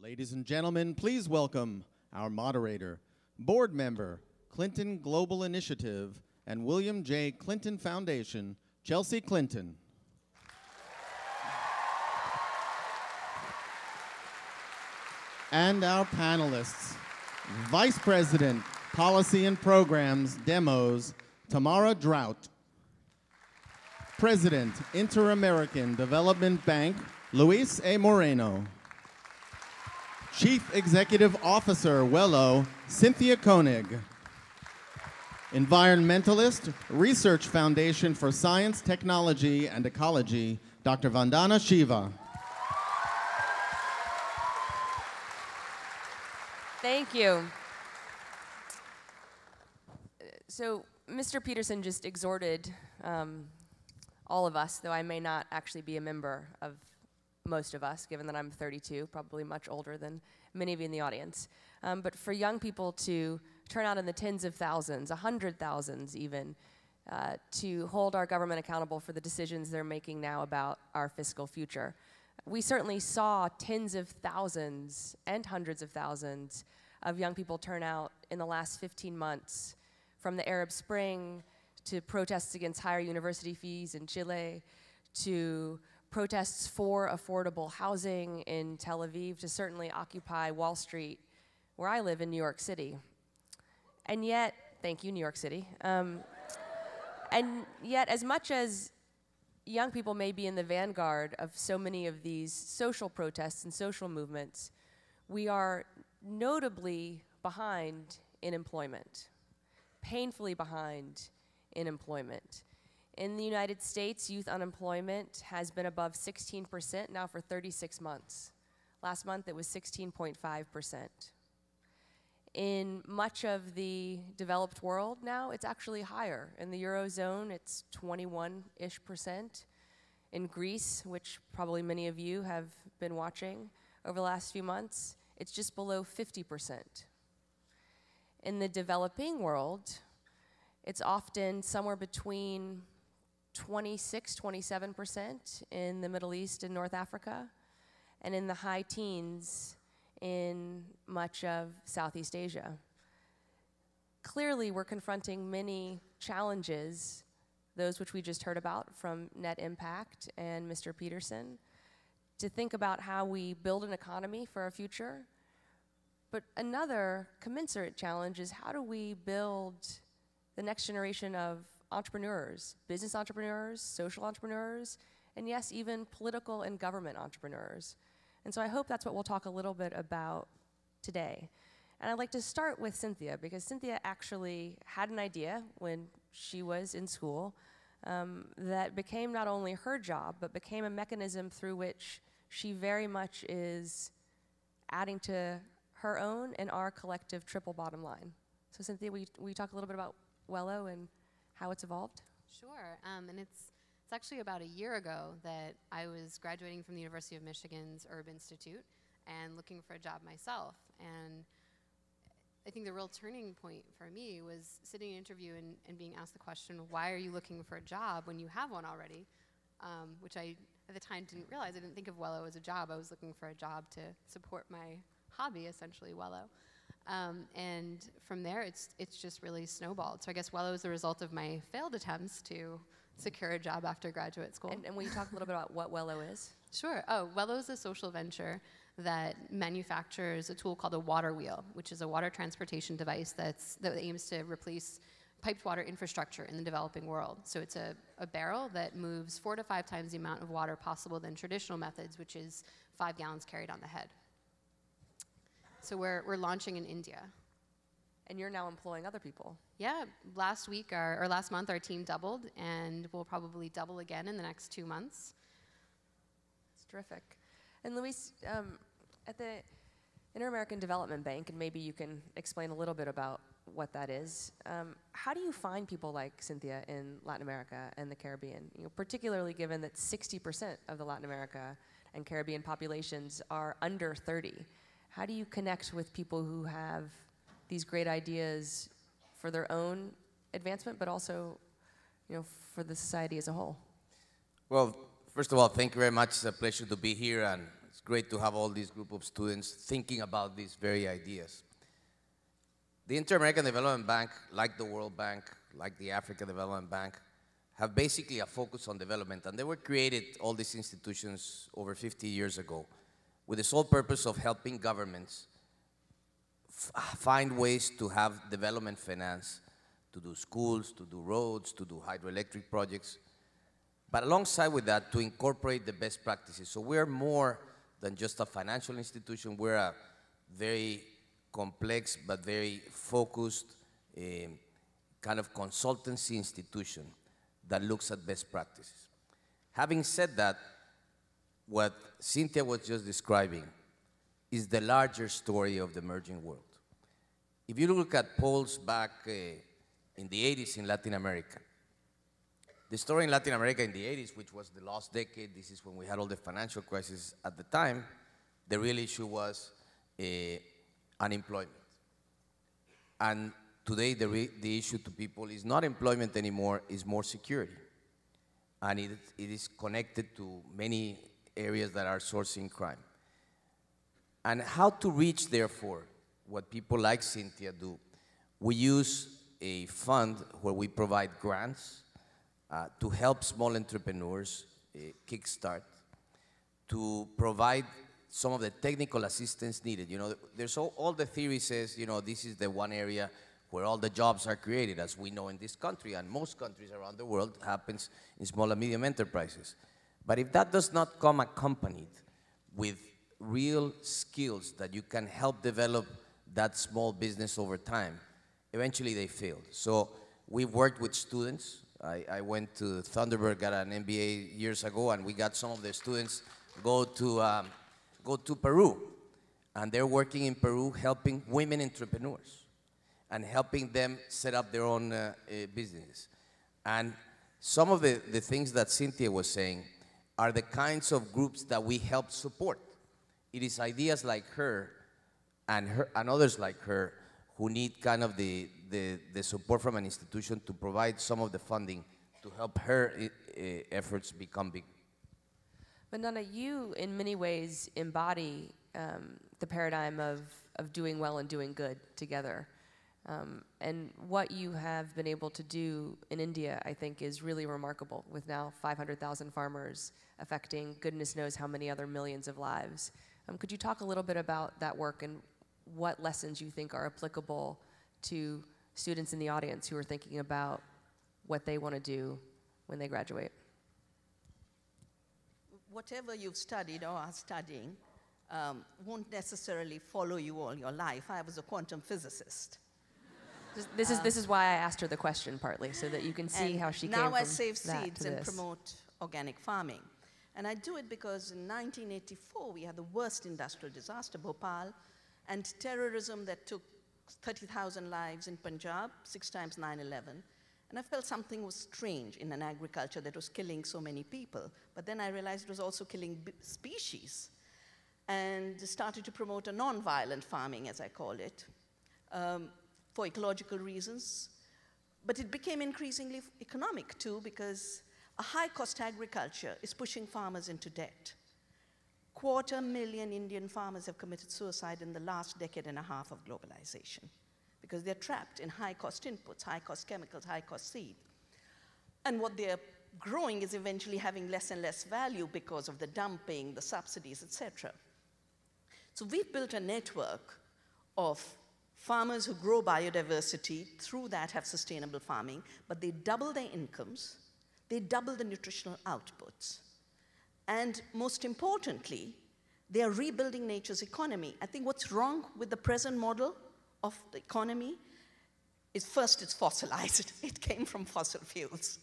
Ladies and gentlemen, please welcome our moderator, board member, Clinton Global Initiative, and William J. Clinton Foundation, Chelsea Clinton. And our panelists, Vice President, Policy and Programs, Demos, Tamara Drought. President, Inter-American Development Bank, Luis A. Moreno. Chief Executive Officer, Wello, Cynthia Koenig. Environmentalist, Research Foundation for Science, Technology, and Ecology, Dr. Vandana Shiva. Thank you. So Mr. Peterson just exhorted all of us, though I may not actually be a member of most of us, given that I'm 32, probably much older than many of you in the audience. But for young people to turn out in the tens of thousands, 100,000s even, to hold our government accountable for the decisions they're making now about our fiscal future. We certainly saw tens of thousands and hundreds of thousands of young people turn out in the last 15 months, from the Arab Spring to protests against higher university fees in Chile, to protests for affordable housing in Tel Aviv, to certainly Occupy Wall Street, where I live in New York City. And yet, thank you, New York City. And yet, as much as young people may be in the vanguard of so many of these social protests and social movements, we are notably behind in employment, painfully behind in employment. In the United States, youth unemployment has been above 16% now for 36 months. Last month, it was 16.5%. In much of the developed world now, it's actually higher. In the Eurozone, it's 21-ish%. In Greece, which probably many of you have been watching over the last few months, it's just below 50%. In the developing world, it's often somewhere between 26-27% in the Middle East and North Africa, and in the high teens in much of Southeast Asia. Clearly, we're confronting many challenges, those which we just heard about from Net Impact and Mr. Peterson, to think about how we build an economy for our future. But another commensurate challenge is, how do we build the next generation of entrepreneurs, business entrepreneurs, social entrepreneurs, and yes, even political and government entrepreneurs. And so I hope that's what we'll talk a little bit about today. And I'd like to start with Cynthia, because Cynthia actually had an idea when she was in school that became not only her job, but became a mechanism through which she very much is adding to her own and our collective triple bottom line. So Cynthia, will you talk a little bit about Wello and how it's evolved? Sure, and it's actually about a year ago that I was graduating from the University of Michigan's Urb Institute and looking for a job myself. And I think the real turning point for me was sitting in an interview and being asked the question, why are you looking for a job when you have one already? Which I, at the time, didn't realize. I didn't think of Wello as a job. I was looking for a job to support my hobby, essentially, Wello. And from there, it's just really snowballed. So I guess Wello is the result of my failed attempts to secure a job after graduate school. And will you talk a little bit about what Wello is? Sure. Oh, Wello is a social venture that manufactures a tool called a water wheel, which is a water transportation device that aims to replace piped water infrastructure in the developing world. So it's a barrel that moves 4 to 5 times the amount of water possible than traditional methods, which is 5 gallons carried on the head. So we're launching in India. And you're now employing other people. Yeah, last month our team doubled, and we'll probably double again in the next 2 months. It's terrific. And Luis, at the Inter-American Development Bank, and maybe you can explain a little bit about what that is, how do you find people like Cynthia in Latin America and the Caribbean? You know, particularly given that 60% of the Latin America and Caribbean populations are under 30. How do you connect with people who have these great ideas for their own advancement, but also, you know, for the society as a whole? Well, first of all, thank you very much. It's a pleasure to be here, and it's great to have all this group of students thinking about these very ideas. The Inter-American Development Bank, like the World Bank, like the Africa Development Bank, have basically a focus on development. And they were created, all these institutions, over 50 years ago, with the sole purpose of helping governments find ways to have development finance, to do schools, to do roads, to do hydroelectric projects, but alongside with that, to incorporate the best practices. So we're more than just a financial institution. We're a very complex but very focused kind of consultancy institution that looks at best practices. Having said that, what Cynthia was just describing is the larger story of the emerging world. If you look at polls back in the 80s in Latin America, the story in Latin America in the 80s, which was the lost decade, this is when we had all the financial crisis at the time, the real issue was unemployment. And today, the issue to people is not employment anymore, is more security. And it is connected to many areas that are sourcing crime. And how to reach, therefore, what people like Cynthia do, we use a fund where we provide grants to help small entrepreneurs kickstart, to provide some of the technical assistance needed. You know, there's all the theory says, you know, this is the one area where all the jobs are created, as we know in this country, and most countries around the world happens in small and medium enterprises. But if that does not come accompanied with real skills that you can help develop that small business over time, eventually they fail. So we've worked with students. I went to Thunderbird, got an MBA years ago, and we got some of the students go to Peru. And they're working in Peru helping women entrepreneurs and helping them set up their own businesses. And some of the things that Cynthia was saying are the kinds of groups that we help support. It is ideas like her and others like her who need kind of the support from an institution to provide some of the funding to help her efforts become big. But Nana, you in many ways embody the paradigm of doing well and doing good together. And what you have been able to do in India, I think, is really remarkable, with now 500,000 farmers affecting goodness knows how many other millions of lives. Could you talk a little bit about that work and what lessons you think are applicable to students in the audience who are thinking about what they want to do when they graduate? Whatever you've studied or are studying won't necessarily follow you all your life. I was a quantum physicist. This is why I asked her the question, partly, so that you can see how she came from that to this. Now I save seeds and promote organic farming. And I do it because in 1984, we had the worst industrial disaster, Bhopal, and terrorism that took 30,000 lives in Punjab, 6 times 9/11. And I felt something was strange in an agriculture that was killing so many people. But then I realized it was also killing species, and started to promote a non-violent farming, as I call it, for ecological reasons. But it became increasingly economic too, because a high-cost agriculture is pushing farmers into debt. 250,000 Indian farmers have committed suicide in the last decade and a half of globalization, because they're trapped in high-cost inputs, high-cost chemicals, high-cost seed. And what they're growing is eventually having less and less value because of the dumping, the subsidies, etc. So we've built a network of farmers who grow biodiversity, through that have sustainable farming, but they double their incomes, they double the nutritional outputs. And most importantly, they are rebuilding nature's economy. I think what's wrong with the present model of the economy is, first, it's fossilized. It came from fossil fuels.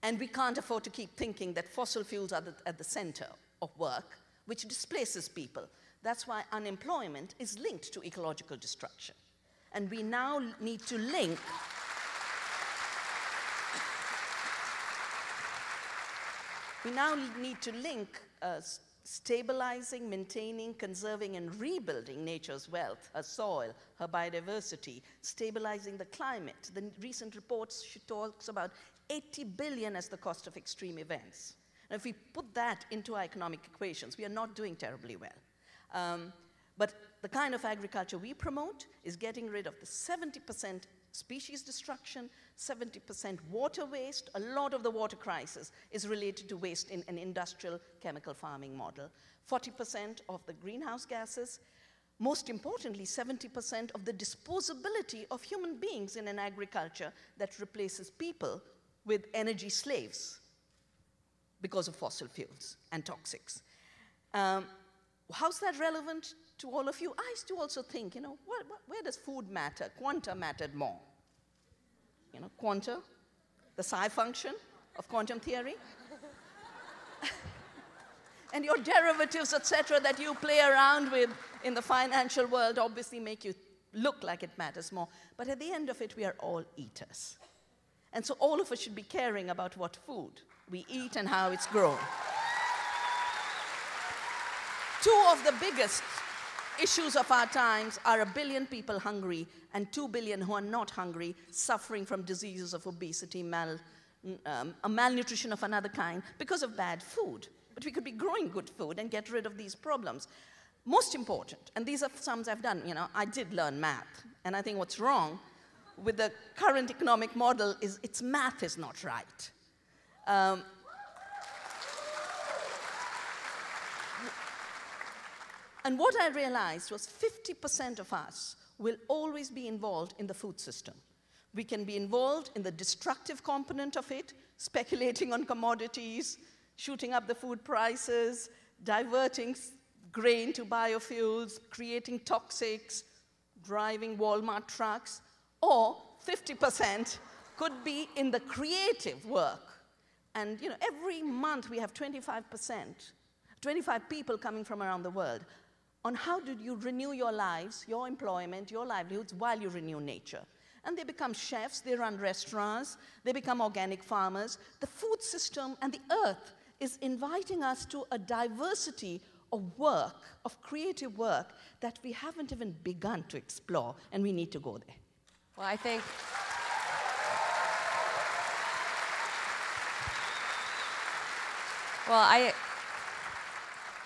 And we can't afford to keep thinking that fossil fuels are at the center of work, which displaces people. That's why unemployment is linked to ecological destruction. And we now need to link stabilizing, maintaining, conserving, and rebuilding nature's wealth, her soil, her biodiversity, stabilizing the climate. The recent reports, she talks about 80 billion as the cost of extreme events. And if we put that into our economic equations, we are not doing terribly well. But the kind of agriculture we promote is getting rid of the 70% species destruction, 70% water waste. A lot of the water crisis is related to waste in an industrial chemical farming model. 40% of the greenhouse gases. Most importantly, 70% of the disposability of human beings in an agriculture that replaces people with energy slaves because of fossil fuels and toxics. How's that relevant to all of you? I used to also think, where does food matter? Quanta mattered more. Quanta, the psi function of quantum theory. And your derivatives, etc., that you play around with in the financial world obviously make you look like it matters more. But at the end of it, we are all eaters. And so all of us should be caring about what food we eat and how it's grown. Two of the biggest issues of our times are 1 billion people hungry and 2 billion who are not hungry, suffering from diseases of obesity, malnutrition of another kind because of bad food. But we could be growing good food and get rid of these problems. Most important, and these are sums I've done, I did learn math, and I think what's wrong with the current economic model is its math is not right. And what I realized was 50% of us will always be involved in the food system. We can be involved in the destructive component of it, speculating on commodities, shooting up the food prices, diverting grain to biofuels, creating toxics, driving Walmart trucks, or 50% could be in the creative work. And every month we have 25 people coming from around the world on how did you renew your lives, your employment, your livelihoods while you renew nature. And they become chefs, they run restaurants, they become organic farmers. The food system and the earth is inviting us to a diversity of work, of creative work, that we haven't even begun to explore, and we need to go there. Well, I think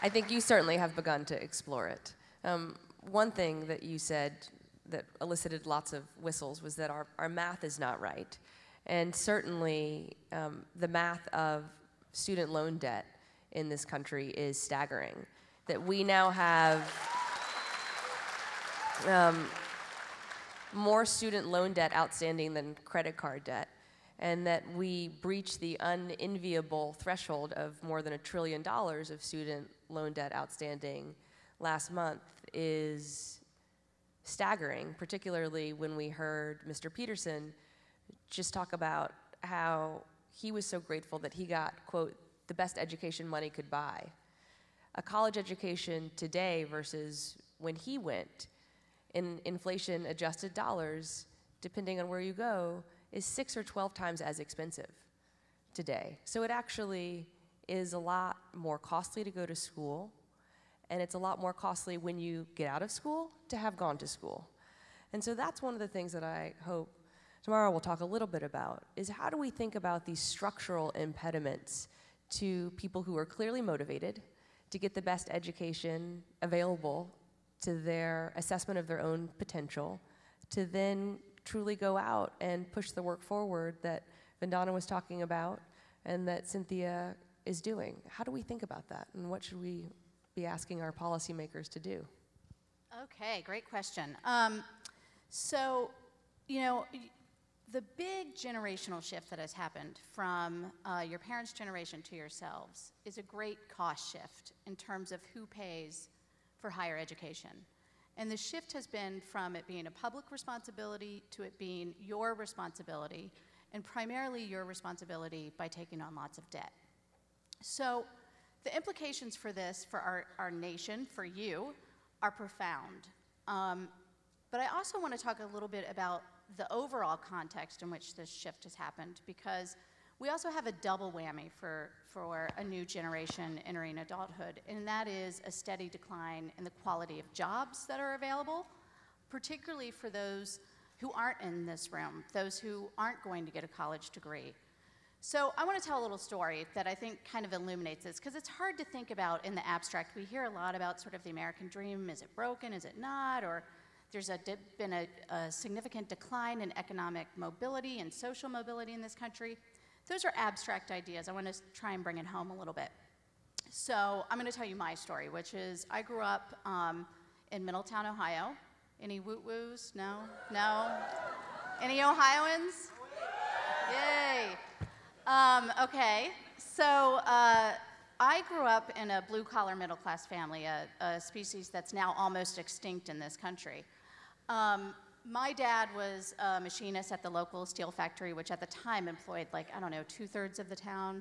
I think you certainly have begun to explore it. One thing that you said that elicited lots of whistles was that our math is not right. And certainly the math of student loan debt in this country is staggering. That we now have more student loan debt outstanding than credit card debt, and that we breached the unenviable threshold of more than $1 trillion of student loan debt outstanding last month is staggering, particularly when we heard Mr. Peterson just talk about how he was so grateful that he got, quote, the best education money could buy. A college education today versus when he went, in inflation-adjusted dollars, depending on where you go, is 6 or 12 times as expensive today. So it actually is a lot more costly to go to school, and it's a lot more costly when you get out of school to have gone to school. And so that's one of the things that I hope tomorrow we'll talk a little bit about, is how do we think about these structural impediments to people who are clearly motivated to get the best education available to their assessment of their own potential, to then truly go out and push the work forward that Vandana was talking about and that Cynthia is doing. How do we think about that, and what should we be asking our policymakers to do? Okay, great question. The big generational shift that has happened from your parents' generation to yourselves is a great cost shift in terms of who pays for higher education. And the shift has been from it being a public responsibility to it being your responsibility, and primarily your responsibility by taking on lots of debt. So the implications for this, for our nation, for you, are profound. But I also want to talk a little bit about the overall context in which this shift has happened, because we also have a double whammy for a new generation entering adulthood, and that is a steady decline in the quality of jobs that are available, particularly for those who aren't in this room, those who aren't going to get a college degree. So I want to tell a little story that I think kind of illuminates this, because it's hard to think about in the abstract. We hear a lot about sort of the American dream. Is it broken? Is it not? Or there's been a significant decline in economic mobility and social mobility in this country. Those are abstract ideas. I want to try and bring it home a little bit. So I'm going to tell you my story, which is I grew up in Middletown, Ohio. Any woot-woos? No? No? Any Ohioans? Yay. Okay, so I grew up in a blue-collar middle-class family, a species that's now almost extinct in this country. My dad was a machinist at the local steel factory, which at the time employed, like, I don't know, 2/3 of the town.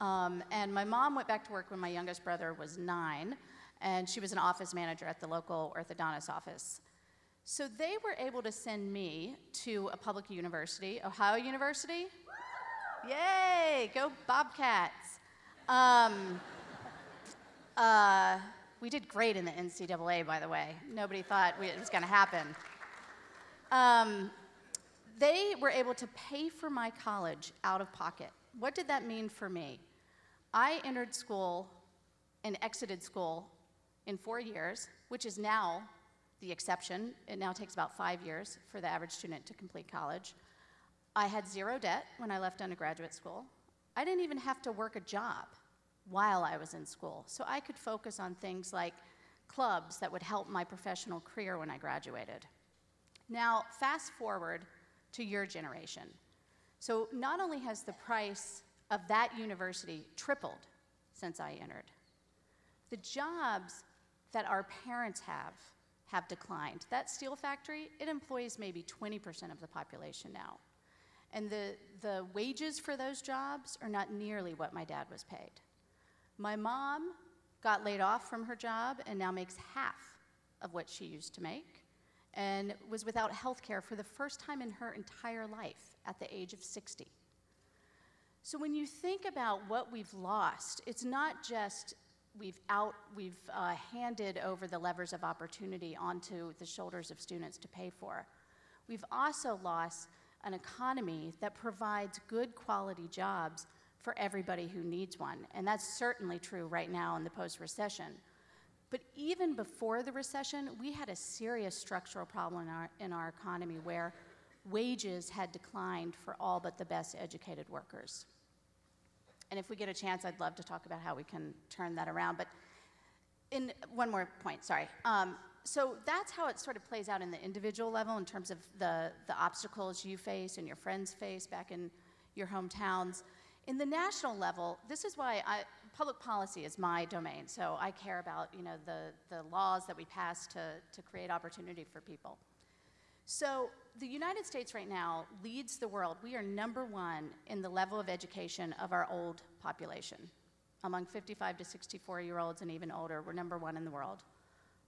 And my mom went back to work when my youngest brother was 9, and she was an office manager at the local orthodontist office. So they were able to send me to a public university, Ohio University. Yay, go Bobcats. We did great in the NCAA, by the way. Nobody thought it was going to happen. They were able to pay for my college out of pocket. What did that mean for me? I entered school and exited school in 4 years, which is now the exception. It now takes about 5 years for the average student to complete college. I had 0 debt when I left undergraduate school. I didn't even have to work a job while I was in school, so I could focus on things like clubs that would help my professional career when I graduated. Now, fast forward to your generation. So not only has the price of that university tripled since I entered, the jobs that our parents have declined. That steel factory, it employs maybe 20% of the population now. And the wages for those jobs are not nearly what my dad was paid. My mom got laid off from her job and now makes half of what she used to make, and was without health care for the first time in her entire life at the age of 60. So when you think about what we've lost, it's not just we've handed over the levers of opportunity onto the shoulders of students to pay for. We've also lost an economy that provides good quality jobs for everybody who needs one. And that's certainly true right now in the post-recession. But even before the recession, we had a serious structural problem in our economy where wages had declined for all but the best educated workers. And if we get a chance, I'd love to talk about how we can turn that around. But one more point, sorry. So that's how it sort of plays out in the individual level in terms of the obstacles you face and your friends face back in your hometowns. In the national level, this is why public policy is my domain. So I care about the laws that we pass to create opportunity for people. So the United States right now leads the world. We are #1 in the level of education of our old population. Among 55 to 64-year-olds and even older, we're #1 in the world.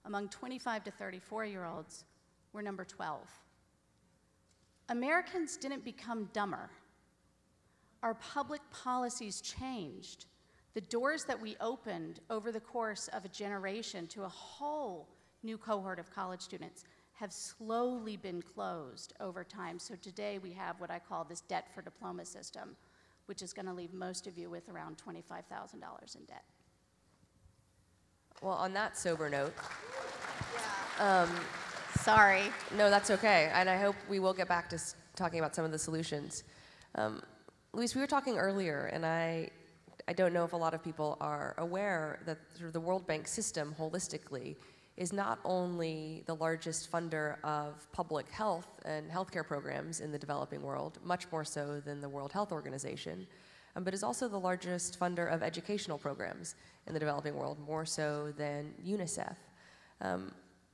Among 25 to 34-year-olds, we're number 12. Americans didn't become dumber. Our public policies changed. The doors that we opened over the course of a generation to a whole new cohort of college students have slowly been closed over time. So today we have what I call this debt for diploma system, which is going to leave most of you with around $25,000 in debt. Well, on that sober note, Sorry. no, that's okay, and I hope we will get back to talking about some of the solutions. Luis, we were talking earlier, and I don't know if a lot of people are aware that sort of the World Bank system holistically is not only the largest funder of public health and healthcare programs in the developing world, much more so than the World Health Organization, but is also the largest funder of educational programs in the developing world, more so than UNICEF.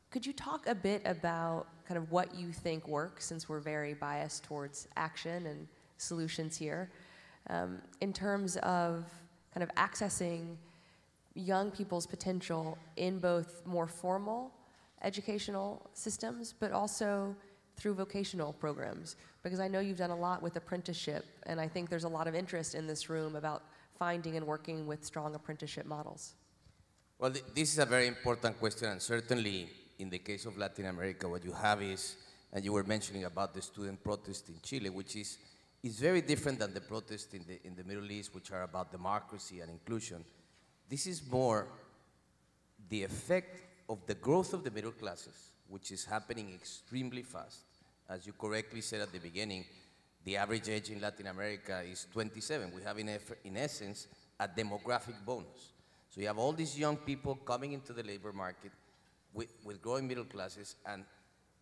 Could you talk a bit about kind of what you think works, since we're very biased towards action and solutions here, in terms of kind of accessing young people's potential in both more formal educational systems, but also through vocational programs? Because I know you've done a lot with apprenticeship, and I think there's a lot of interest in this room about finding and working with strong apprenticeship models. Well, this is a very important question, and certainly in the case of Latin America, what you have is, and you were mentioning about the student protest in Chile, which is is very different than the protests in the Middle East, which are about democracy and inclusion. This is more the effect of the growth of the middle classes, which is happening extremely fast. As you correctly said at the beginning, the average age in Latin America is 27. We have, in essence, a demographic bonus. So you have all these young people coming into the labor market with growing middle classes, and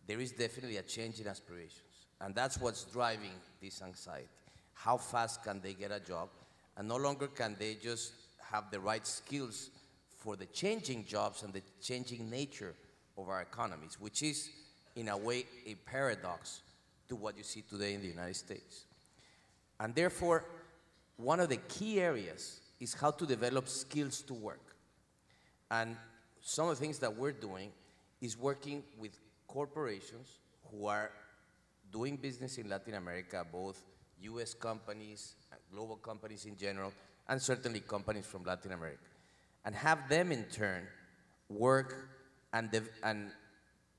there is definitely a change in aspirations. And that's what's driving this anxiety. How fast can they get a job? And no longer can they just have the right skills for the changing jobs and the changing nature of our economies, which is, in a way, a paradox to what you see today in the United States. And therefore, one of the key areas is how to develop skills to work. And some of the things that we're doing is working with corporations who are doing business in Latin America, both US companies, global companies in general, and certainly companies from Latin America, and have them in turn work and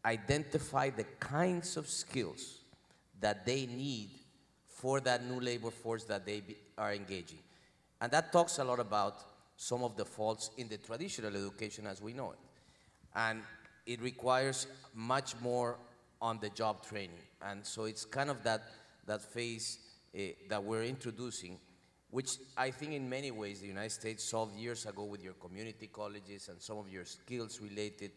identify the kinds of skills that they need for that new labor force that they are engaging. And that talks a lot about some of the faults in the traditional education as we know it. And it requires much more on-the-job training. And so it's kind of that phase that we're introducing, which I think in many ways the United States solved years ago with your community colleges and some of your skills-related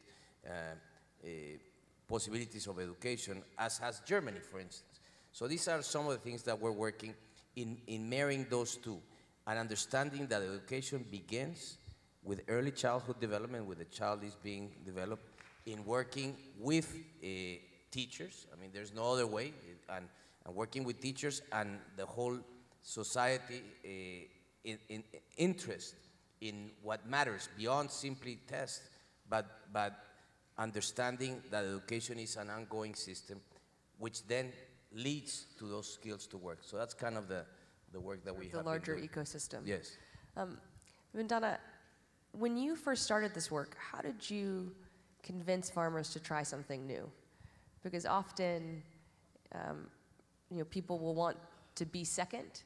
possibilities of education, as has Germany, for instance. So these are some of the things that we're working in marrying those two, and understanding that education begins with early childhood development, where the child is being developed, in working with teachers. I mean, there's no other way, and working with teachers and the whole society in interest in what matters beyond simply tests, but understanding that education is an ongoing system, which then leads to those skills to work. So that's kind of the work that we have. The larger ecosystem. Yes. Vandana, when you first started this work, how did you convince farmers to try something new? Because often, people will want to be second,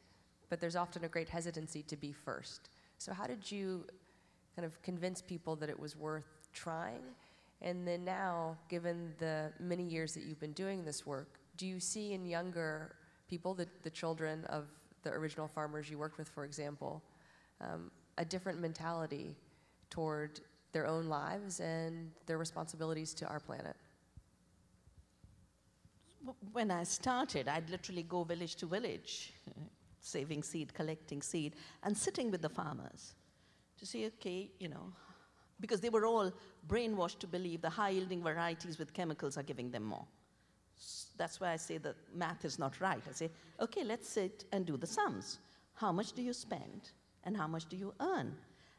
but there's often a great hesitancy to be first. So how did you kind of convince people that it was worth trying? And then now, given the many years that you've been doing this work, do you see in younger people, the children of the original farmers you worked with, for example, a different mentality toward their own lives and their responsibilities to our planet? When I started, I'd literally go village to village, saving seed, collecting seed, and sitting with the farmers to say, okay, because they were all brainwashed to believe the high-yielding varieties with chemicals are giving them more. That's why I say that math is not right. I say, okay, let's sit and do the sums. How much do you spend and how much do you earn?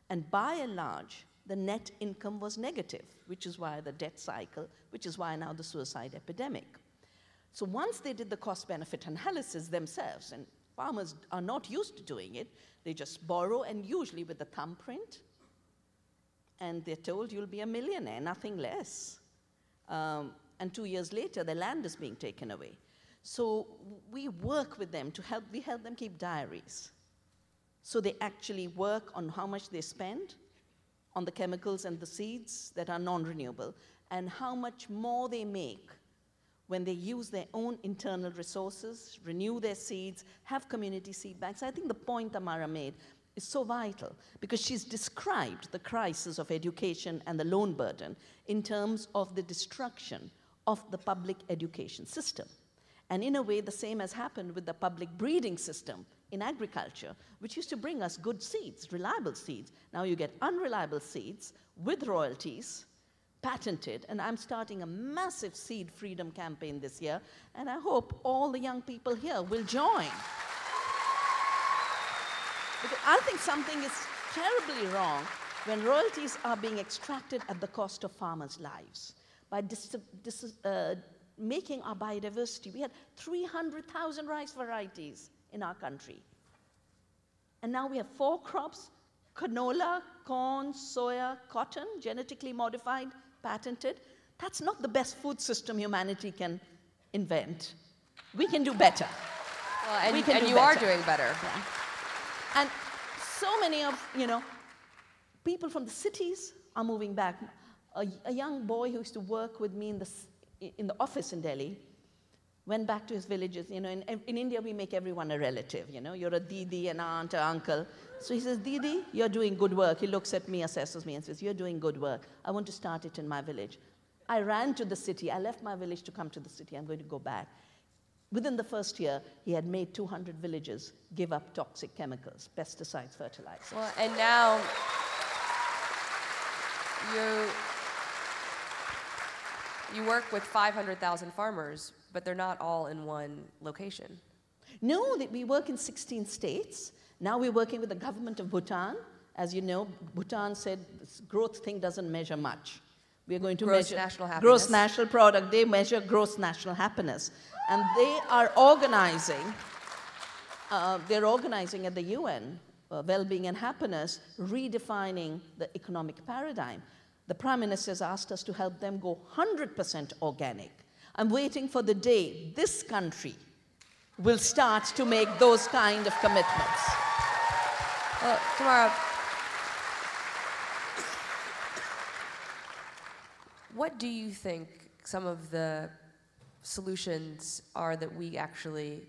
And by and large, the net income was negative, which is why the debt cycle, which is why now the suicide epidemic. So once they did the cost-benefit analysis themselves, and farmers are not used to doing it, they just borrow, and usually with the thumbprint, and they're told you'll be a millionaire, nothing less. And 2 years later, the land is being taken away. So we work with them we help them keep diaries. So they actually work on how much they spend on the chemicals and the seeds that are non-renewable, and how much more they make when they use their own internal resources, renew their seeds, have community seed banks. I think the point Tamara made is so vital, because she's described the crisis of education and the loan burden in terms of the destruction of the public education system. And in a way, the same has happened with the public breeding system in agriculture, which used to bring us good seeds, reliable seeds. Now you get unreliable seeds with royalties, patented, and I'm starting a massive seed freedom campaign this year, and I hope all the young people here will join. Because I think something is terribly wrong when royalties are being extracted at the cost of farmers' lives. By making our biodiversity, we had 300,000 rice varieties in our country. And now we have 4 crops: canola, corn, soya, cotton, genetically modified, patented. That's not the best food system humanity can invent. We can do better. Well, and we can do you are better. doing better. Yeah. And so many of, people from the cities are moving back. A young boy who used to work with me in the office in Delhi went back to his villages. In India, we make everyone a relative. You're a didi, an aunt, an uncle. So he says, Didi, you're doing good work. He looks at me, assesses me, and says, you're doing good work. I want to start it in my village. I ran to the city. I left my village to come to the city. I'm going to go back. Within the first year, he had made 200 villages give up toxic chemicals, pesticides, fertilizers. Well, and now you work with 500,000 farmers, but they're not all in one location. No, we work in 16 states. Now we're working with the government of Bhutan. As you know, Bhutan said this growth thing doesn't measure much. We're going to gross measure national happiness. Gross national product. They measure gross national happiness. And they are organizing, they're organizing at the UN, well-being and happiness, redefining the economic paradigm. The Prime Minister has asked us to help them go 100% organic. I'm waiting for the day this country will start to make those kind of commitments. Well, Tamara, what do you think some of the solutions are that we actually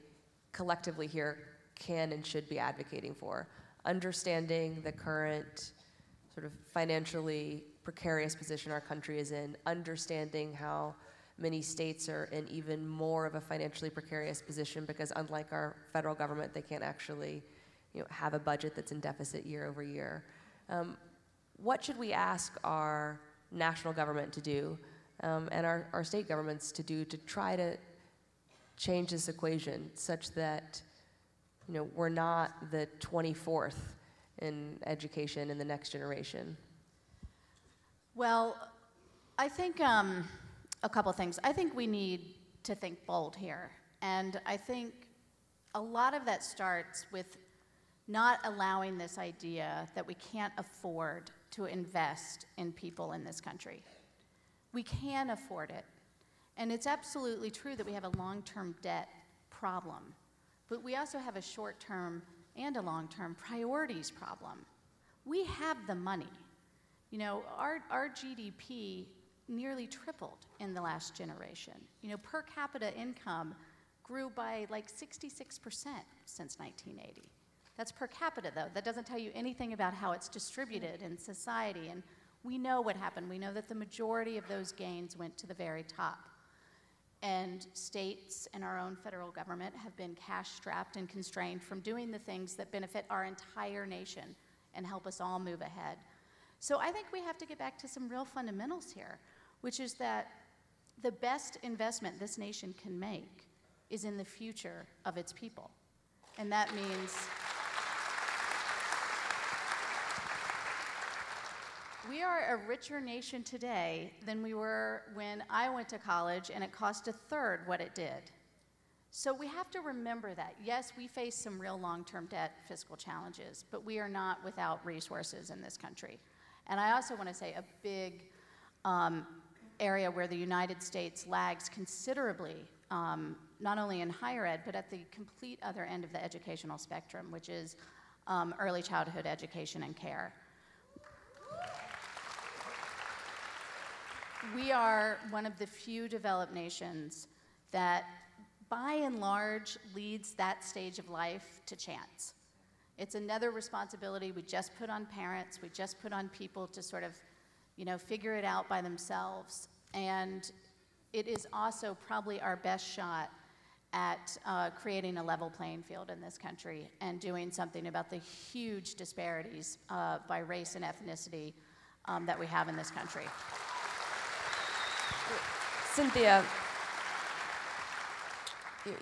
collectively here can and should be advocating for? Understanding the current sort of financially precarious position our country is in, understanding how many states are in even more of a financially precarious position because unlike our federal government, they can't actually have a budget that's in deficit year over year. What should we ask our national government to do and our state governments to do to try to change this equation such that we're not the 24th in education in the next generation? Well, I think a couple things. I think we need to think bold here. And I think a lot of that starts with not allowing this idea that we can't afford to invest in people in this country. We can afford it. And it's absolutely true that we have a long-term debt problem. But we also have a short-term and a long-term priorities problem. We have the money. Our GDP nearly tripled in the last generation. Per capita income grew by like 66% since 1980. That's per capita, though. That doesn't tell you anything about how it's distributed in society. And we know what happened. We know that the majority of those gains went to the very top. And states and our own federal government have been cash-strapped and constrained from doing the things that benefit our entire nation and help us all move ahead. So I think we have to get back to some real fundamentals here, which is that the best investment this nation can make is in the future of its people. And that means we are a richer nation today than we were when I went to college and it cost a third what it did. So we have to remember that. Yes, we face some real long-term debt fiscal challenges, but we are not without resources in this country. And I also want to say a big area where the United States lags considerably, not only in higher ed, but at the complete other end of the educational spectrum, which is early childhood education and care. We are one of the few developed nations that, by and large, leads that stage of life to chance. It's another responsibility we just put on parents, we just put on people to sort of, figure it out by themselves. And it is also probably our best shot at creating a level playing field in this country and doing something about the huge disparities by race and ethnicity that we have in this country. Cynthia,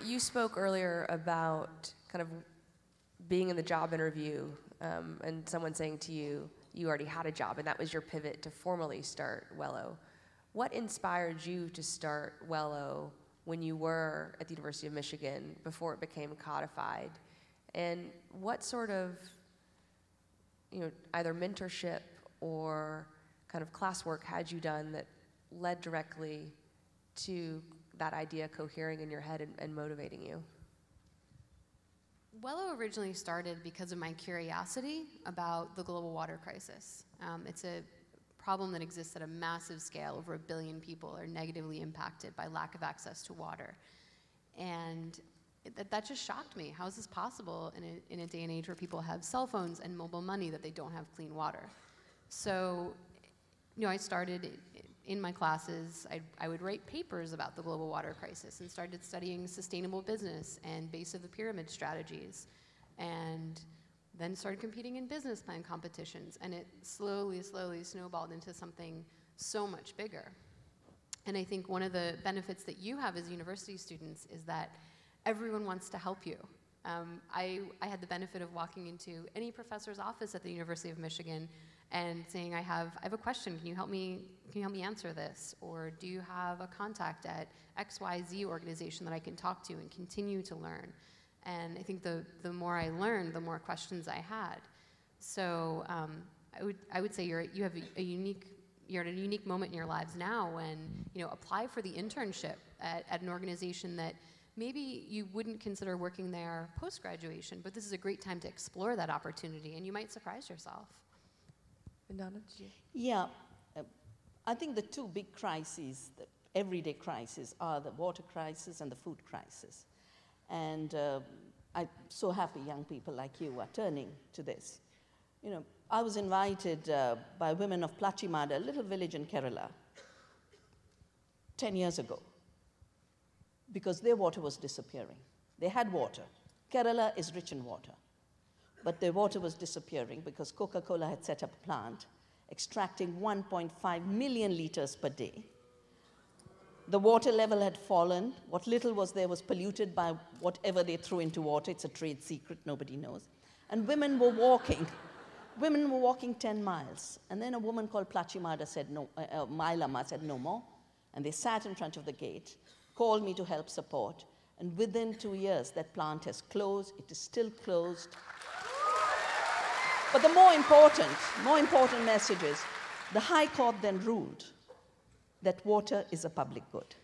you spoke earlier about kind of being in the job interview and someone saying to you, you already had a job, and that was your pivot to formally start Wello. What inspired you to start Wello when you were at the University of Michigan before it became codified? And what sort of, either mentorship or kind of classwork had you done that led directly to that idea cohering in your head and motivating you? Wello originally started because of my curiosity about the global water crisis. It's a problem that exists at a massive scale. Over 1 billion people are negatively impacted by lack of access to water. And that just shocked me. How is this possible in a day and age where people have cell phones and mobile money that they don't have clean water? So, I started in my classes, I would write papers about the global water crisis and started studying sustainable business and base of the pyramid strategies, and then started competing in business plan competitions, and it slowly snowballed into something so much bigger. And I think one of the benefits that you have as university students is that everyone wants to help you. I had the benefit of walking into any professor's office at the University of Michigan and saying, I have a question, can you help me answer this? Or do you have a contact at XYZ organization that I can talk to and continue to learn? And I think the more I learned, the more questions I had. So I would say you're at a unique moment in your lives now when, apply for the internship at an organization that maybe you wouldn't consider working there post-graduation, but this is a great time to explore that opportunity, and you might surprise yourself. Donna, Yeah, I think the two big crises, the everyday crises, are the water crisis and the food crisis. And I'm so happy young people like you are turning to this. I was invited by women of Plachimada, a little village in Kerala, 10 years ago, because their water was disappearing. They had water. Kerala is rich in water. But their water was disappearing because Coca-Cola had set up a plant extracting 1.5 million liters per day. The water level had fallen. What little was there was polluted by whatever they threw into water. It's a trade secret, nobody knows. And women were walking. Women were walking 10 miles. And then a woman called Plachimada said, no, Mailama said, no more. And they sat in front of the gate, called me to help support. And within 2 years, that plant has closed. It is still closed. But the more important message is, the High Court then ruled that water is a public good.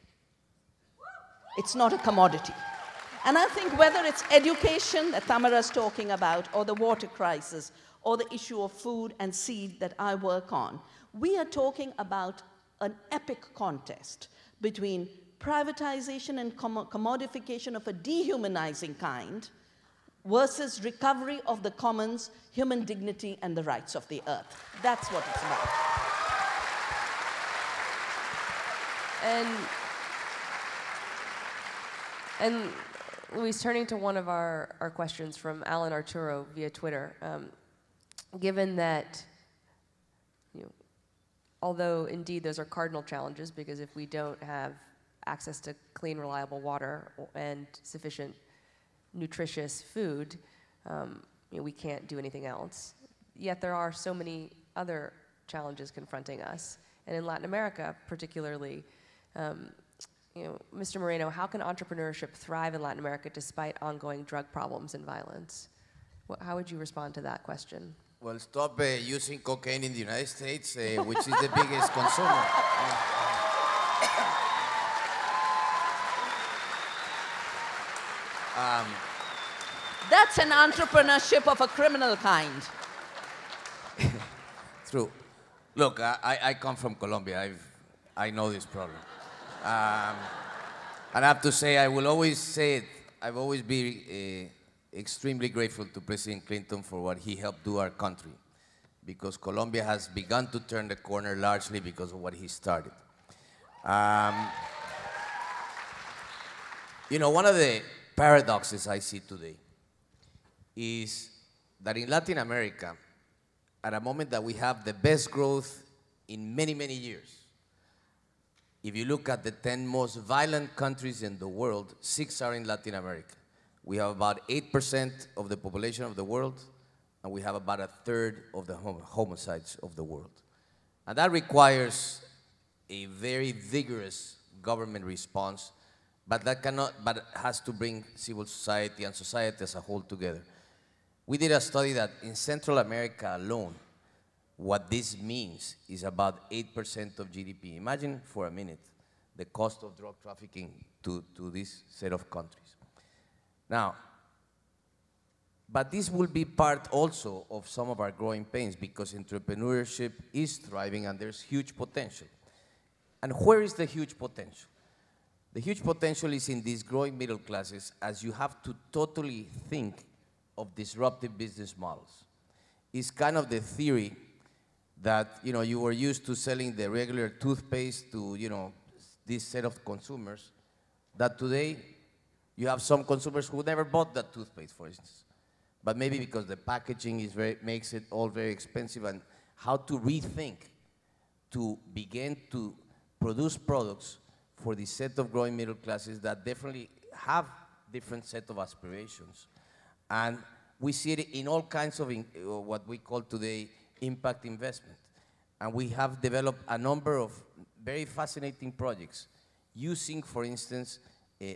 It's not a commodity. And I think whether it's education that Tamara's talking about, or the water crisis, or the issue of food and seed that I work on, we are talking about an epic contest between privatization and commodification of a dehumanizing kind versus recovery of the commons, human dignity, and the rights of the earth. That's what it's about. And Luis, turning to one of our questions from Alan Arturo via Twitter, given that, although indeed those are cardinal challenges, because if we don't have access to clean, reliable water and sufficient nutritious food, we can't do anything else. Yet there are so many other challenges confronting us. And in Latin America, particularly, Mr. Moreno, how can entrepreneurship thrive in Latin America despite ongoing drug problems and violence? How would you respond to that question? Well, stop using cocaine in the United States, which is the biggest consumer. That's an entrepreneurship of a criminal kind. True. Look, I come from Colombia. I know this problem. And I have to say, I will always say it. I've always been extremely grateful to President Clinton for what he helped do our country, because Colombia has begun to turn the corner largely because of what he started. One of the paradoxes I see today is that in Latin America, at a moment that we have the best growth in many, many years, if you look at the 10 most violent countries in the world, 6 are in Latin America. We have about 8% of the population of the world, and we have about 1/3 of the homicides of the world. And that requires a very vigorous government response, but has to bring civil society and society as a whole together. We did a study that in Central America alone, what this means is about 8% of GDP. Imagine for a minute the cost of drug trafficking to this set of countries. Now, But this will be part also of some of our growing pains because entrepreneurship is thriving and there's huge potential. And where is the huge potential? The huge potential is in these growing middle classes as you have to totally think of disruptive business models. It's kind of the theory that you were used to selling the regular toothpaste to this set of consumers, that today you have some consumers who never bought that toothpaste, for instance. But maybe because the packaging is makes it all very expensive, and how to rethink to begin to produce products for the set of growing middle classes that definitely have different set of aspirations. And we see it in all kinds of what we call today impact investment. And we have developed a number of very fascinating projects using, for instance,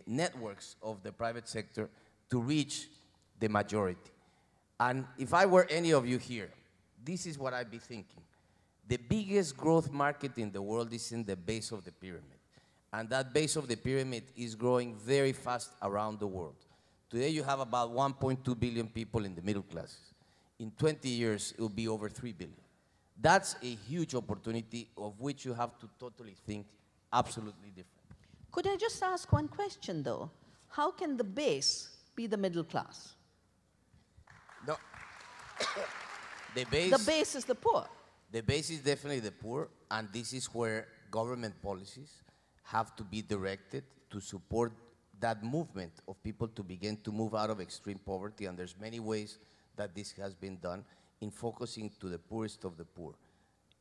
networks of the private sector to reach the majority. And if I were any of you here, this is what I'd be thinking. The biggest growth market in the world is in the base of the pyramid. And that base of the pyramid is growing very fast around the world. Today you have about 1.2 billion people in the middle classes. In 20 years, it will be over 3 billion. That's a huge opportunity of which you have to totally think absolutely different. Could I just ask one question, though? How can the base be the middle class? No. The base is the poor. The base is definitely the poor, and this is where government policies have to be directed to support that movement of people to begin to move out of extreme poverty, and there's many ways that this has been done in focusing to the poorest of the poor.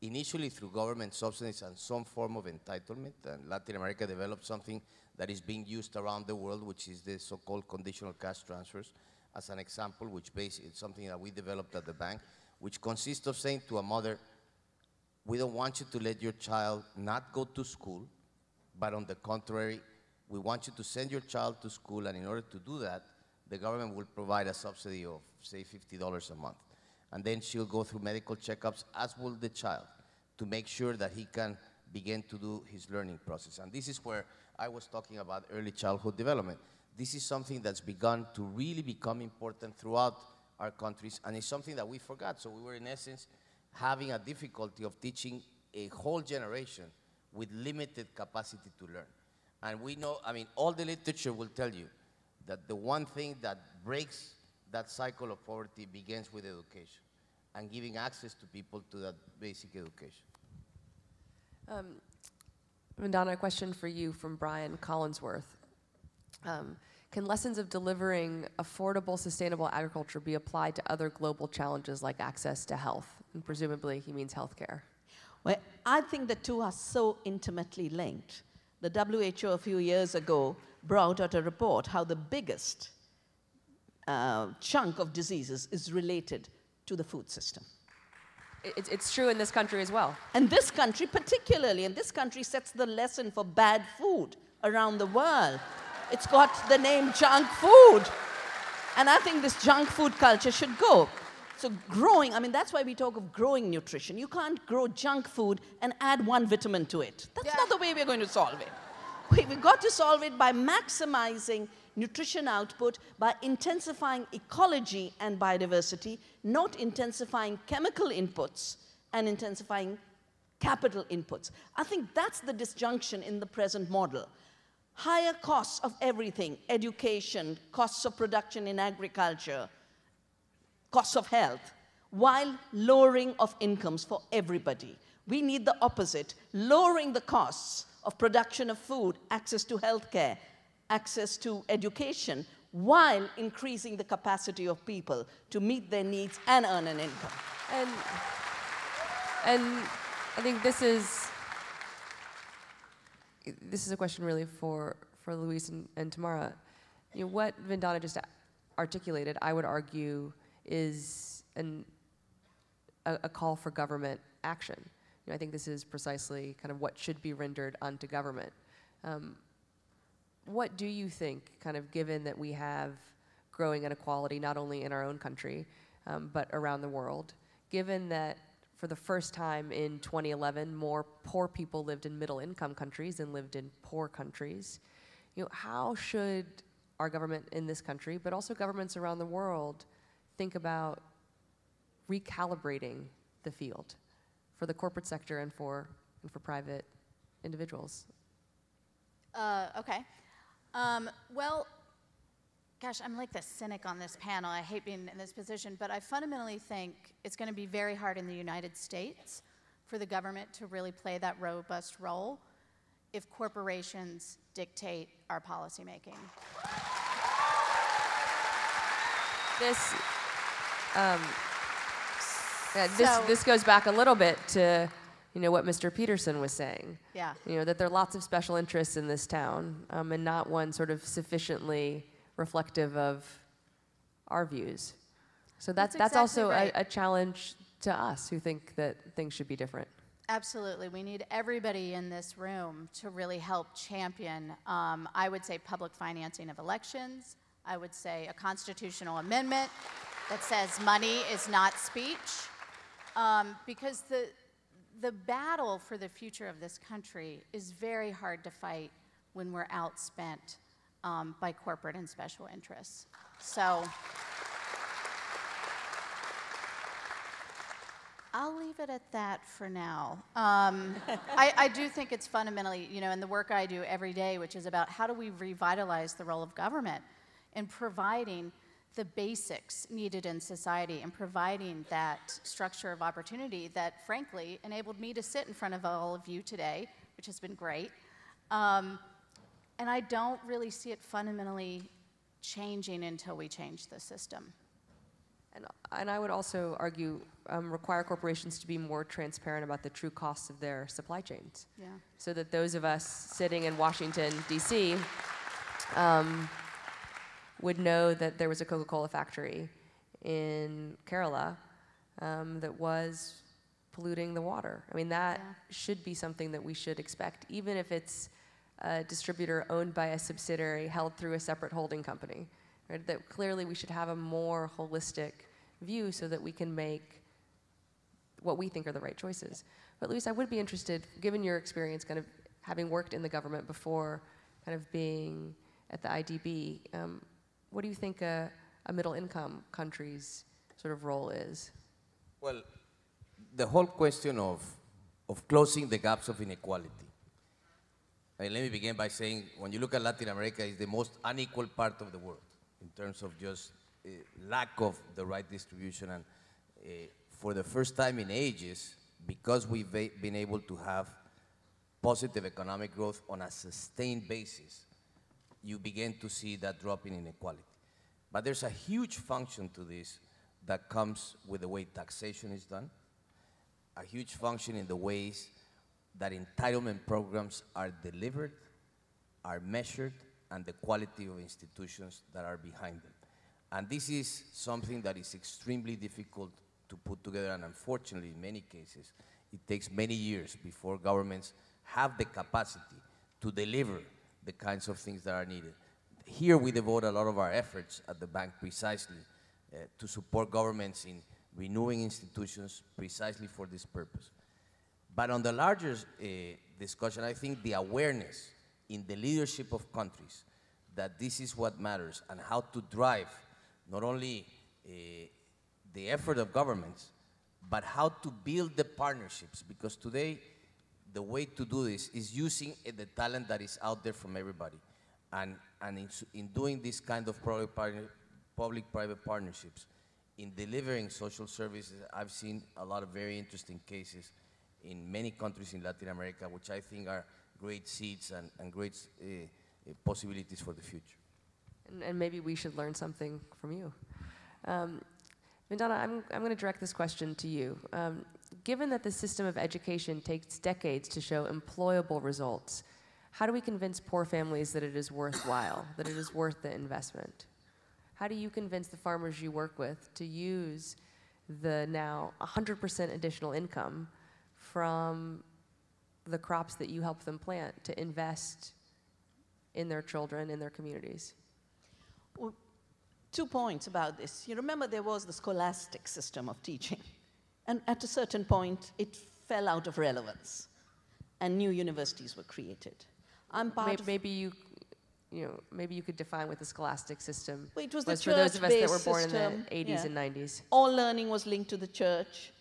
Initially through government subsidies and some form of entitlement, and Latin America developed something that is being used around the world, which is the so-called conditional cash transfers, as an example, which basically is something that we developed at the bank, which consists of saying to a mother, we don't want you to let your child not go to school, but on the contrary, we want you to send your child to school, and in order to do that, the government will provide a subsidy of, say, $50 a month. And then she'll go through medical checkups, as will the child, to make sure that he can begin to do his learning process. And this is where I was talking about early childhood development. This is something that's begun to really become important throughout our countries, and it's something that we forgot. So we were, in essence, having a difficulty of teaching a whole generation with limited capacity to learn. And we know, I mean, all the literature will tell you that the one thing that breaks that cycle of poverty begins with education and giving access to people to that basic education. Vandana, a question for you from Brian Collinsworth. Can lessons of delivering affordable, sustainable agriculture be applied to other global challenges like access to health? And presumably he means healthcare. Well, I think the two are so intimately linked. The WHO a few years ago brought out a report how the biggest chunk of diseases is related to the food system. It's true in this country as well. And this country particularly, and this country sets the lesson for bad food around the world. It's got the name junk food. And I think this junk food culture should go. So growing, I mean, that's why we talk of growing nutrition. You can't grow junk food and add one vitamin to it. That's not the way we're going to solve it. We've got to solve it by maximizing nutrition output, by intensifying ecology and biodiversity, not intensifying chemical inputs and intensifying capital inputs. I think that's the disjunction in the present model. Higher costs of everything, education, costs of production in agriculture, costs of health, while lowering of incomes for everybody. We need the opposite, lowering the costs of production of food, access to healthcare, access to education, while increasing the capacity of people to meet their needs and earn an income. And I think this is a question really for Luis and Tamara. You know, what Vandana just articulated, I would argue, is a call for government action. You know, I think this is precisely kind of what should be rendered unto government. What do you think, kind of given that we have growing inequality not only in our own country, but around the world, given that for the first time in 2011, more poor people lived in middle-income countries than lived in poor countries, you know, how should our government in this country, but also governments around the world, think about recalibrating the field for the corporate sector and for private individuals? Okay. Well, gosh, I'm like the cynic on this panel. I hate being in this position, but I fundamentally think it's going to be very hard in the United States for the government to really play that robust role if corporations dictate our policymaking. This goes back a little bit to what Mr. Peterson was saying. Yeah. That there are lots of special interests in this town, and not one sort of sufficiently reflective of our views. So that's exactly also right. a challenge to us who think that things should be different. Absolutely. We need everybody in this room to really help champion, I would say, public financing of elections. I would say a constitutional amendment that says money is not speech. Because the battle for the future of this country is very hard to fight when we're outspent by corporate and special interests. So I'll leave it at that for now. I do think it's fundamentally, in the work I do every day, which is about how do we revitalize the role of government in providing the basics needed in society and providing that structure of opportunity that, frankly, enabled me to sit in front of all of you today, which has been great. And I don't really see it fundamentally changing until we change the system. And I would also argue require corporations to be more transparent about the true costs of their supply chains. Yeah. So that those of us sitting in Washington, D.C., would know that there was a Coca-Cola factory in Kerala that was polluting the water. I mean, that should be something that we should expect, even if it's a distributor owned by a subsidiary held through a separate holding company. Right? That clearly we should have a more holistic view so that we can make what we think are the right choices. But Luis, I would be interested, given your experience kind of having worked in the government before, kind of being at the IDB, what do you think a middle-income country's sort of role is? Well, the whole question of closing the gaps of inequality. Let me begin by saying, when you look at Latin America, it's the most unequal part of the world in terms of just lack of the right distribution. And for the first time in ages, because we've been able to have positive economic growth on a sustained basis, you begin to see that drop in inequality. But there's a huge function to this that comes with the way taxation is done, a huge function in the ways that entitlement programs are delivered, are measured, and the quality of institutions that are behind them. And this is something that is extremely difficult to put together, and unfortunately, in many cases, it takes many years before governments have the capacity to deliver the kinds of things that are needed. Here we devote a lot of our efforts at the bank precisely to support governments in renewing institutions precisely for this purpose. But on the larger discussion, I think the awareness in the leadership of countries that this is what matters and how to drive not only the effort of governments, but how to build the partnerships, because today the way to do this is using the talent that is out there from everybody. And in doing this kind of public-private partnerships, in delivering social services, I've seen a lot of very interesting cases in many countries in Latin America, which I think are great seeds and great possibilities for the future. And maybe we should learn something from you. Vandana, I'm going to direct this question to you. Given that the system of education takes decades to show employable results, how do we convince poor families that it is worthwhile, that it is worth the investment? How do you convince the farmers you work with to use the now 100% additional income from the crops that you help them plant to invest in their children, in their communities? Well, 2 points about this. You remember there was the scholastic system of teaching. And at a certain point, it fell out of relevance. And new universities were created. I'm part of... Maybe you maybe you could define what the scholastic system Well, it was the for those of us that were church-based born in system, the 80s and 90s. All learning was linked to the church,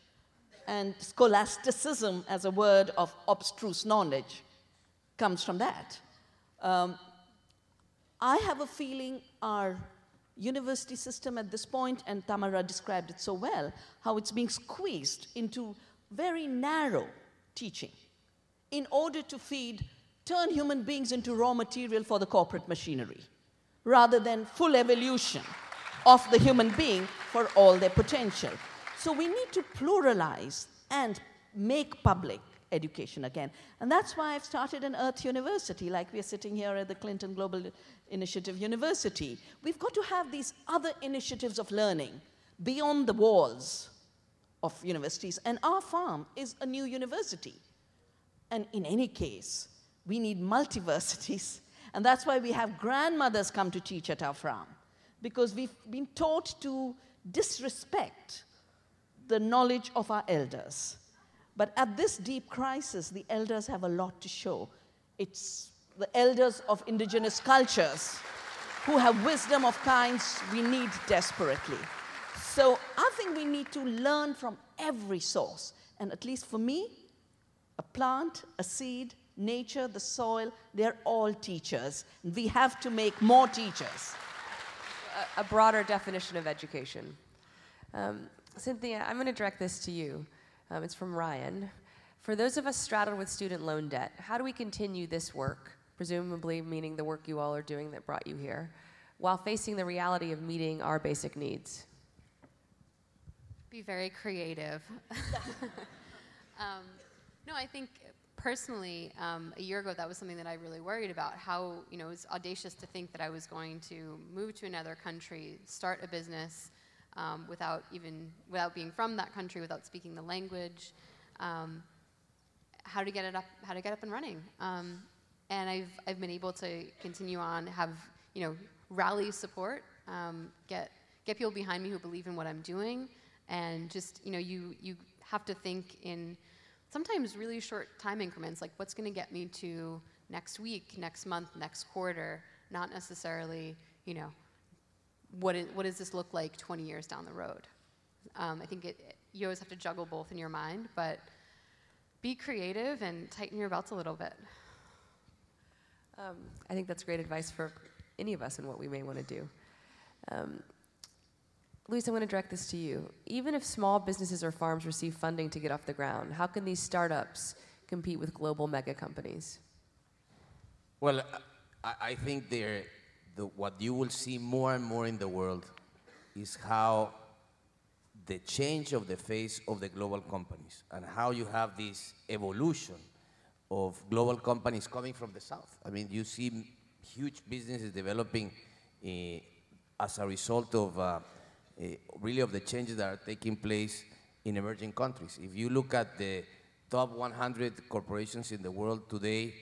and scholasticism as a word of abstruse knowledge comes from that. I have a feeling our university system at this point, and Tamara described it so well, how it's being squeezed into very narrow teaching in order to turn human beings into raw material for the corporate machinery, rather than full evolution of the human being for all their potential. So we need to pluralize and make public education again. And that's why I've started an Earth University, like we're sitting here at the Clinton Global Initiative University. We've got to have these other initiatives of learning beyond the walls of universities. And our farm is a new university. And in any case, we need multiversities. And that's why we have grandmothers come to teach at our farm, because we've been taught to disrespect the knowledge of our elders. But at this deep crisis, the elders have a lot to show. It's the elders of indigenous cultures who have wisdom of kinds we need desperately. So I think we need to learn from every source. And at least for me, a plant, a seed, nature, the soil, they're all teachers. And we have to make more teachers. A broader definition of education. Cynthia, I'm going to direct this to you. It's from Ryan. For those of us straddled with student loan debt, how do we continue this work, presumably meaning the work you all are doing that brought you here, while facing the reality of meeting our basic needs? Be very creative. No, I think personally, a year ago, that was something that I really worried about, how, it was audacious to think that I was going to move to another country, start a business, without being from that country, without speaking the language, how to get up and running. And I've been able to continue on, have, rally support, get people behind me who believe in what I'm doing, and just, you have to think in sometimes really short time increments, like what's going to get me to next week, next month, next quarter, not necessarily, what does this look like 20 years down the road? I think you always have to juggle both in your mind, but be creative and tighten your belts a little bit. I think that's great advice for any of us in what we may want to do. Luis, I'm going to direct this to you. Even if small businesses or farms receive funding to get off the ground, how can these startups compete with global mega companies? Well, I think what you will see more and more in the world is how the change of the face of the global companies and how you have this evolution of global companies coming from the South. I mean, you see huge businesses developing as a result of really of the changes that are taking place in emerging countries. If you look at the top 100 corporations in the world today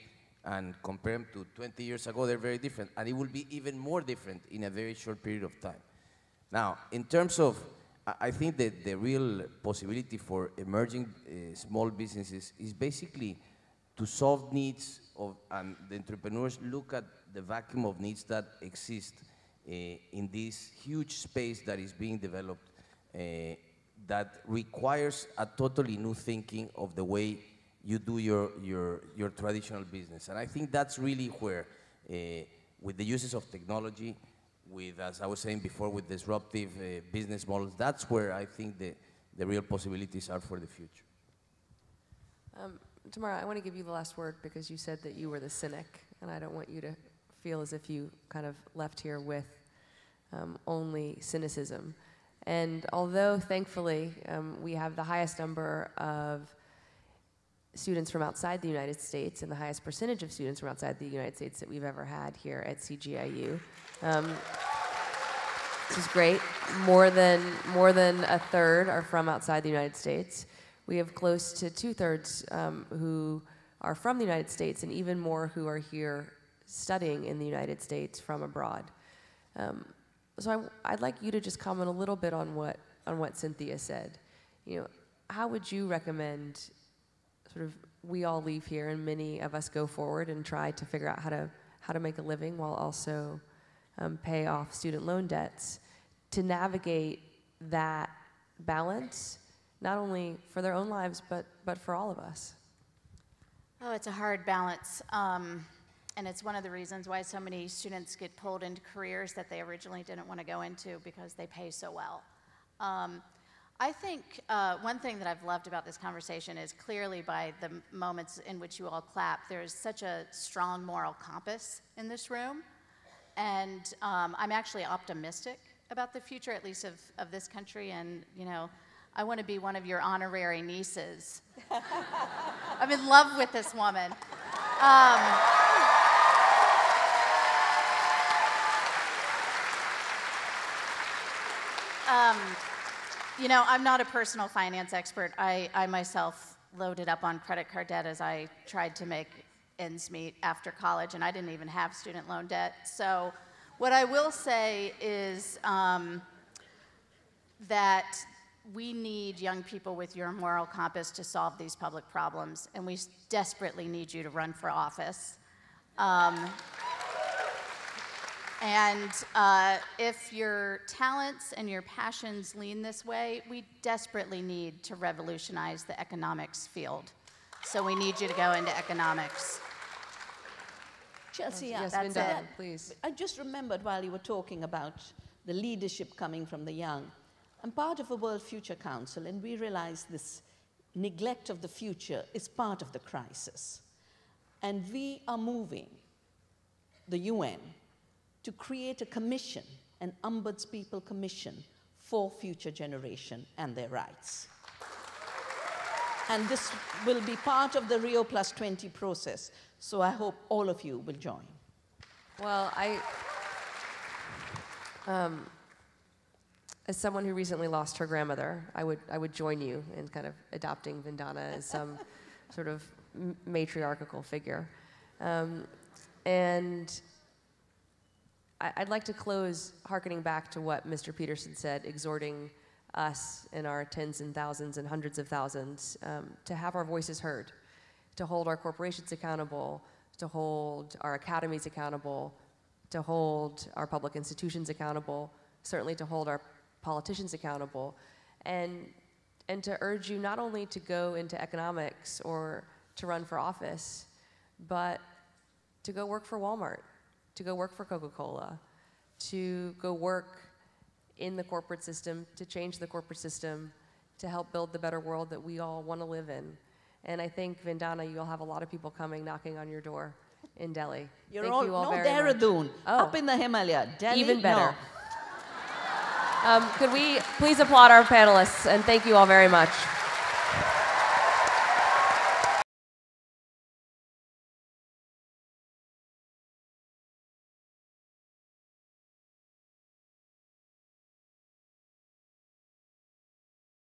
and compare them to 20 years ago, they're very different. And it will be even more different in a very short period of time. Now, in terms of, I think that the real possibility for emerging small businesses is basically to solve needs of, and the entrepreneurs look at the vacuum of needs that exist in this huge space that is being developed that requires a totally new thinking of the way you do your traditional business. And I think that's really where, with the uses of technology, with, as I was saying before, with disruptive business models, that's where I think the real possibilities are for the future. Tamara, I want to give you the last word because you said that you were the cynic, and I don't want you to feel as if you kind of left here with only cynicism. And although, thankfully, we have the highest number of students from outside the United States and the highest percentage of students from outside the United States that we've ever had here at CGIU. This is great. More than a third are from outside the United States. We have close to 2/3 who are from the United States, and even more who are here studying in the United States from abroad. So I'd like you to just comment a little bit on what Cynthia said. How would you recommend sort of we all leave here and many of us go forward and try to figure out how to make a living while also pay off student loan debts, to navigate that balance, not only for their own lives, but for all of us? Oh, it's a hard balance. And it's one of the reasons why so many students get pulled into careers that they originally didn't want to go into because they pay so well. I think one thing that I've loved about this conversation is clearly by the moments in which you all clap, there's such a strong moral compass in this room. And I'm actually optimistic about the future, at least of this country. And, you know, I want to be one of your honorary nieces. I'm in love with this woman. You know, I'm not a personal finance expert. I myself loaded up on credit card debt as I tried to make ends meet after college, and I didn't even have student loan debt. So what I will say is that we need young people with your moral compass to solve these public problems, and we desperately need you to run for office. And if your talents and your passions lean this way, we desperately need to revolutionize the economics field. So we need you to go into economics. Chelsea, Yes, that's Vindana, it. please. I just remembered while you were talking about the leadership coming from the young. I'm part of a World Future Council, and we realize this neglect of the future is part of the crisis. And we are moving, the UN, to create a commission, an Ombudspeople Commission for future generation and their rights. And this will be part of the Rio Plus 20 process, so I hope all of you will join. Well, as someone who recently lost her grandmother, I would join you in kind of adopting Vindana as some sort of matriarchal figure. And I'd like to close hearkening back to what Mr. Peterson said, exhorting us in our tens and thousands and hundreds of thousands to have our voices heard, to hold our corporations accountable, to hold our academies accountable, to hold our public institutions accountable, certainly to hold our politicians accountable, and to urge you not only to go into economics or to run for office, but to go work for Walmart, to go work for Coca-Cola, to go work in the corporate system, to change the corporate system, to help build the better world that we all want to live in. And I think, Vindana, you'll have a lot of people coming knocking on your door in Delhi. You're Thank all, you all no very Dehradun, much. Oh. up in the Himalaya. Delhi, Even better. no. Could we please applaud our panelists, and thank you all very much.